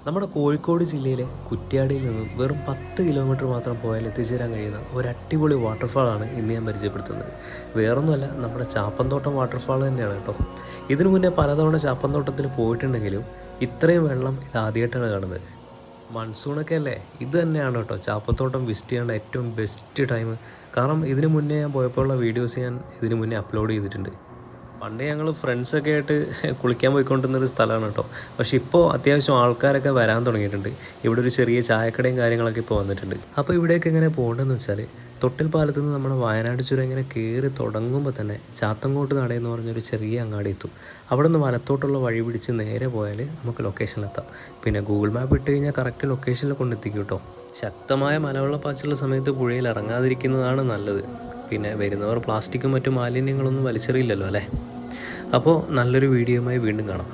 നമ്മുടെ കോഴിക്കോട് ജില്ലയിലെ കുറ്റ്യാടിയിൽ നിന്നും വെറും 10 കിലോമീറ്റർ മാത്രം പോയാൽ എത്തിച്ചേരാൻ കഴിയുന്ന ഒരു അടിപൊളി വാട്ടർഫാളാണ് ഇന്ന് ഞാൻ പരിചയപ്പെടുത്തുന്നത്. വേറൊന്നുമല്ല, നമ്മുടെ ചാപ്പന്തോട്ടം വാട്ടർഫാൾ തന്നെയാണ് കേട്ടോ. ഇതിനു മുന്നേ പലതവണ ചാപ്പന്തോട്ടത്തിൽ പോയിട്ടുണ്ടെങ്കിലും ഇത്രയും വെള്ളം ഇത് ആദ്യമായിട്ടാണ് കാണുന്നത്. മൺസൂണൊക്കെ അല്ലേ, ഇത് തന്നെയാണ് കേട്ടോ ചാപ്പത്തോട്ടം വിസിറ്റ് ചെയ്യേണ്ട ഏറ്റവും ബെസ്റ്റ് ടൈം. കാരണം ഇതിന് മുന്നേ ഞാൻ പോയപ്പോഴുള്ള വീഡിയോസ് ഞാൻ ഇതിന് മുന്നേ അപ്ലോഡ് ചെയ്തിട്ടുണ്ട്. പണ്ട് ഞങ്ങൾ ഫ്രണ്ട്സൊക്കെ ആയിട്ട് കുളിക്കാൻ പോയിക്കൊണ്ടിരുന്നൊരു സ്ഥലമാണ് കേട്ടോ. പക്ഷേ ഇപ്പോൾ അത്യാവശ്യം ആൾക്കാരൊക്കെ വരാൻ തുടങ്ങിയിട്ടുണ്ട്. ഇവിടെ ഒരു ചെറിയ ചായക്കടയും കാര്യങ്ങളൊക്കെ ഇപ്പോൾ വന്നിട്ടുണ്ട്. അപ്പോൾ ഇവിടേക്ക് എങ്ങനെ പോകേണ്ടതെന്ന് വെച്ചാൽ, തൊട്ടിൽ പാലത്ത് നിന്ന് നമ്മുടെ വയനാട് ചുരം ഇങ്ങനെ കയറി തുടങ്ങുമ്പോൾ തന്നെ ചാത്തങ്കോട്ട് നടയെന്ന് പറഞ്ഞൊരു ചെറിയ അങ്ങാടി എത്തും. അവിടെ നിന്ന് വലത്തോട്ടുള്ള വഴി പിടിച്ച് നേരെ പോയാൽ നമുക്ക് ലൊക്കേഷനിലെത്താം. പിന്നെ ഗൂഗിൾ മാപ്പ് ഇട്ട് കഴിഞ്ഞാൽ കറക്റ്റ് ലൊക്കേഷനിൽ കൊണ്ടെത്തിക്കും കേട്ടോ. ശക്തമായ മലവെള്ളപ്പാച്ചിലുള്ള സമയത്ത് പുഴയിൽ ഇറങ്ങാതിരിക്കുന്നതാണ് നല്ലത്. പിന്നെ വരുന്നവർ പ്ലാസ്റ്റിക്കും മറ്റു മാലിന്യങ്ങളൊന്നും വലിച്ചെറിയില്ലല്ലോ അല്ലേ. അപ്പോൾ നല്ലൊരു വീഡിയോയുമായി വീണ്ടും കാണാം.